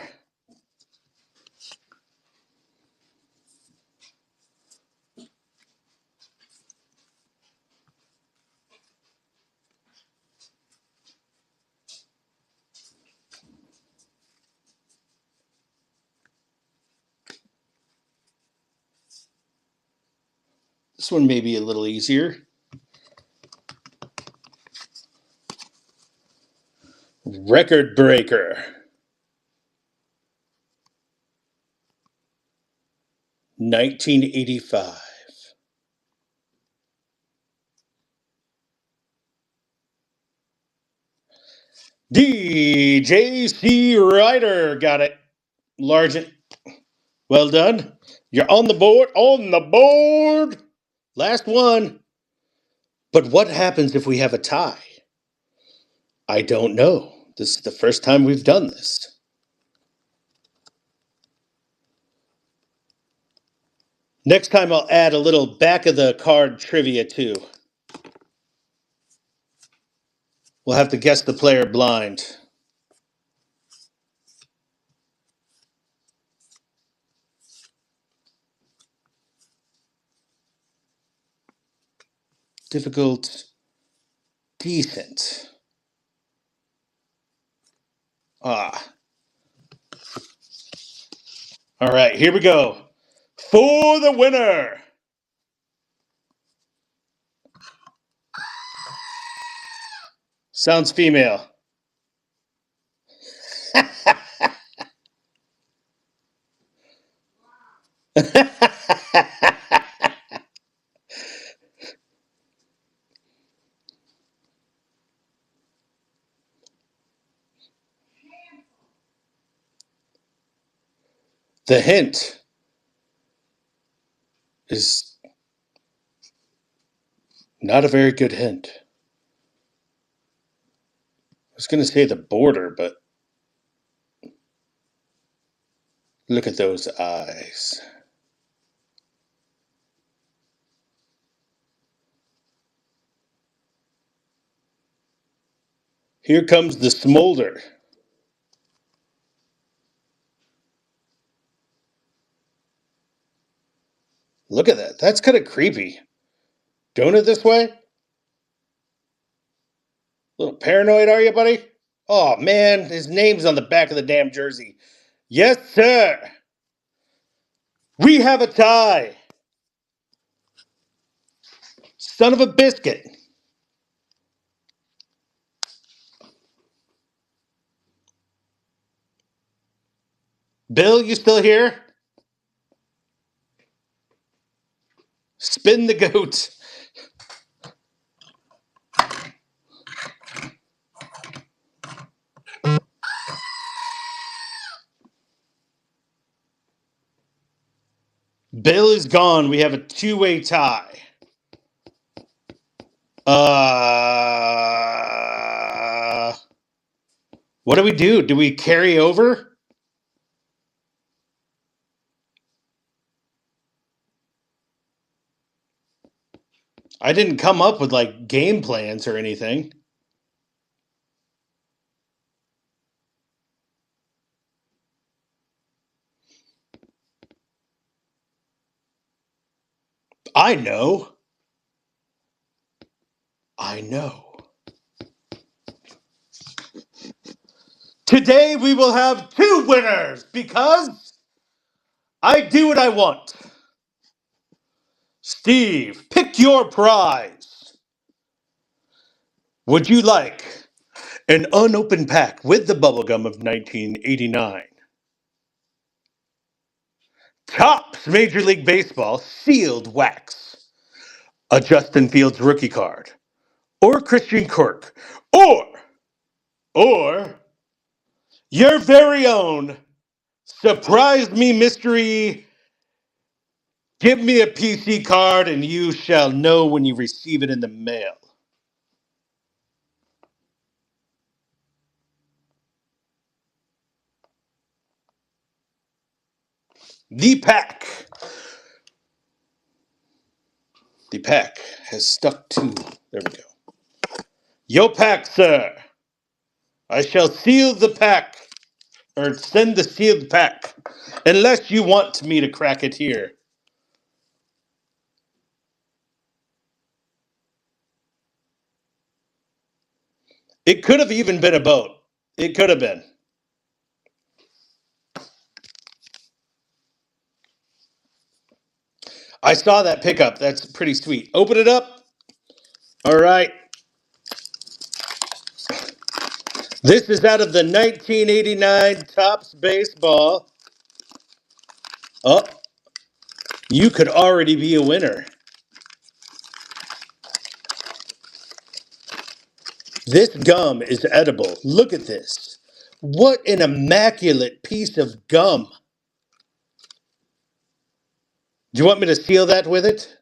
This one may be a little easier. Record breaker. 1985. DJC Ryder got it. Largent. Well done. You're on the board. On the board. Last one. But what happens if we have a tie? I don't know. This is the first time we've done this. Next time I'll add a little back of the card trivia too. We'll have to guess the player blind. Difficult. Decent. Ah. All right, here we go. For the winner. Sounds female. The hint is Not a very good hint. I was going to say the border, but look at those eyes. Here comes the smolder. Look at that. That's kind of creepy. Doing it this way? A little paranoid, are you, buddy? Oh, man, his name's on the back of the damn jersey. Yes, sir. We have a tie. Son of a biscuit. Bill, you still here? Spin the goat. Bill is gone. We have a two-way tie. What do we do? Do we carry over? I didn't come up with like game plans or anything. I know. Today we will have two winners because I do what I want. Steve, pick your prize. Would you like an unopened pack with the bubblegum of 1989? Topps Major League Baseball sealed wax. A Justin Fields rookie card. Or Christian Kirk. Or your very own surprise me mystery. Give me a PC card and you shall know when you receive it in the mail. The pack. The pack has stuck to. There we go. Yo pack, sir. I shall seal the pack. Or send the sealed pack. Unless you want me to crack it here. It could have even been a boat. It could have been. I saw that pickup. That's pretty sweet. Open it up. All right. This is out of the 1989 Topps Baseball. Oh, you could already be a winner. This gum is edible. Look at this. What an immaculate piece of gum. Do you want me to seal that with it?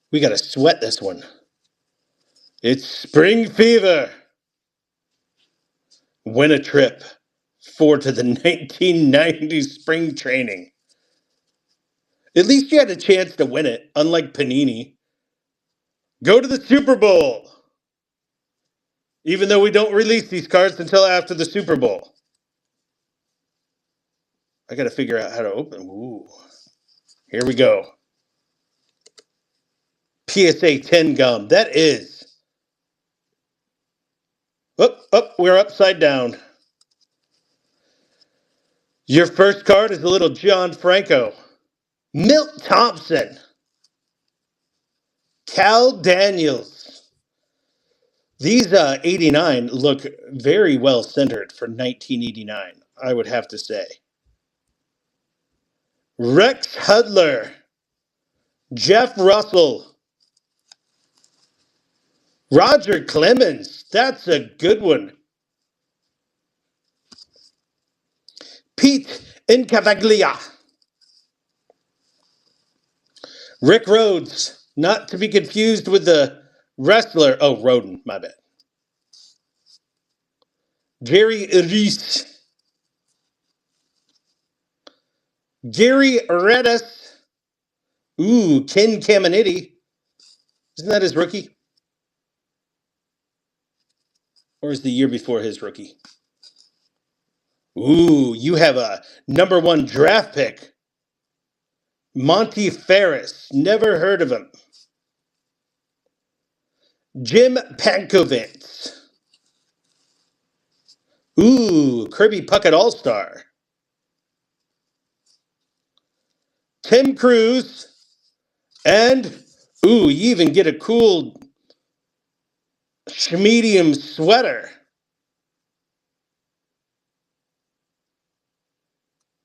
We got to sweat this one. It's spring fever. Win a trip to the 1990s spring training. At least you had a chance to win it, unlike Panini. Go to the Super Bowl. Even though we don't release these cards until after the Super Bowl. I got to figure out how to open. Ooh. Here we go. PSA 10 gum. That is. We're upside down. Your first card is a little John Franco. Milt Thompson. Cal Daniels. These 89 look very well centered for 1989, I would have to say. Rex Hudler. Jeff Russell. Roger Clemens. That's a good one. Pete Incavaglia. Rick Rhodes, not to be confused with the wrestler. Oh, Roden, my bad. Jerry Reese. Gary Redis. Ooh, Ken Caminiti. Isn't that his rookie? Or is the year before his rookie? Ooh, you have a number 1 draft pick. Monty Ferris. Never heard of him. Jim Pankovitz. Ooh, Kirby Puckett All-Star. Tim Cruz. And, ooh, you even get a cool medium sweater.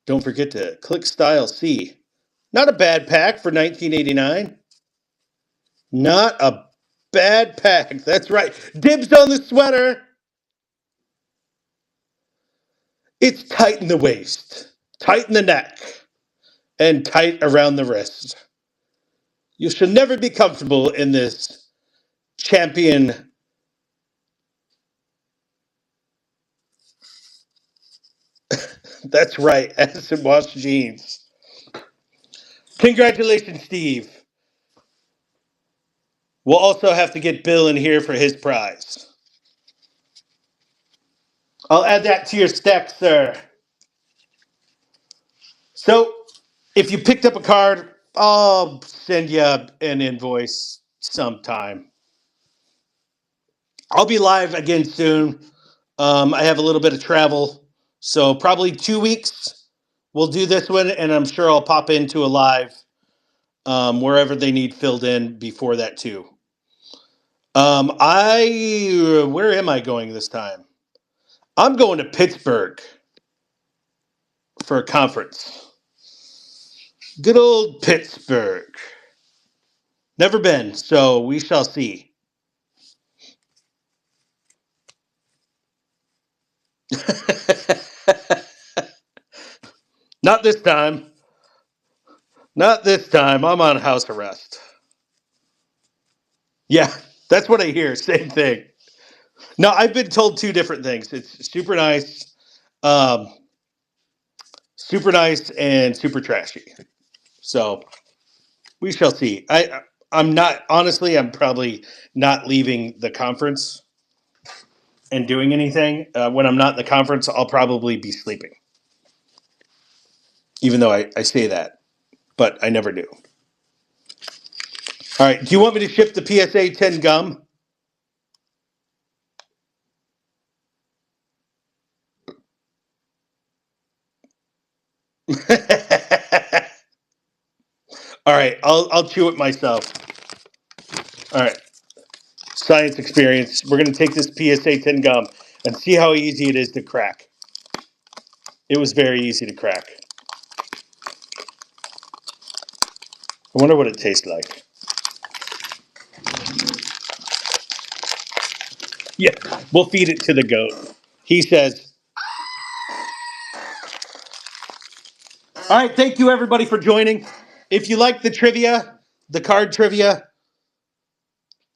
Don't forget to click Style C. Not a bad pack for 1989. Not a bad pack. That's right. Dibs on the sweater. It's tight in the waist, tight in the neck, and tight around the wrist. You should never be comfortable in this champion. That's right, acid wash jeans. Congratulations, Steve. We'll also have to get Bill in here for his prize. I'll add that to your stack, sir. So, if you picked up a card, I'll send you an invoice sometime. I'll be live again soon. I have a little bit of travel, so probably 2 weeks we'll do this one, and I'm sure I'll pop into a live wherever they need filled in before that too. Where am I going this time? I'm going to Pittsburgh for a conference. Good old Pittsburgh. Never been, so we shall see. Not this time. Not this time. I'm on house arrest. Yeah, that's what I hear. Same thing. No, I've been told 2 different things. It's um, super nice and super trashy. So we shall see. I'm not honestly. I'm probably not leaving the conference and doing anything. When I'm not in the conference, I'll probably be sleeping. Even though I say that, but I never do. All right. Do you want me to ship the PSA 10 gum? All right. I'll chew it myself. All right. Science experience. We're going to take this PSA 10 gum and see how easy it is to crack. It was very easy to crack. I wonder what it tastes like. Yeah, we'll feed it to the goat. He says. All right, thank you everybody for joining. If you like the trivia, the card trivia,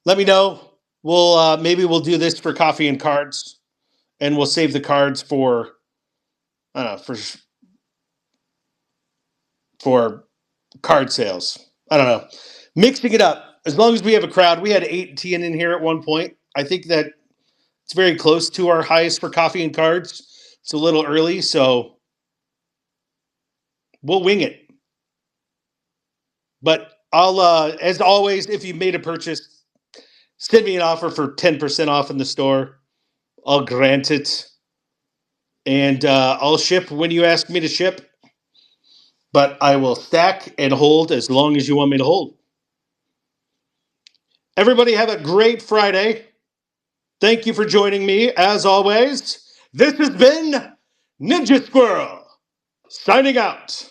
let me know. Maybe we'll do this for coffee and cards, and we'll save the cards for I don't know for card sales. I don't know. Mixing it up. As long as we have a crowd, we had 18 in here at one point. I think that it's very close to our highest for coffee and cards. It's a little early, so we'll wing it. But I'll, as always, if you made a purchase, send me an offer for 10% off in the store. I'll grant it. And I'll ship when you ask me to ship. But I will stack and hold as long as you want me to hold. Everybody have a great Friday. Thank you for joining me, as always. This has been NinjaSquirrel, signing out.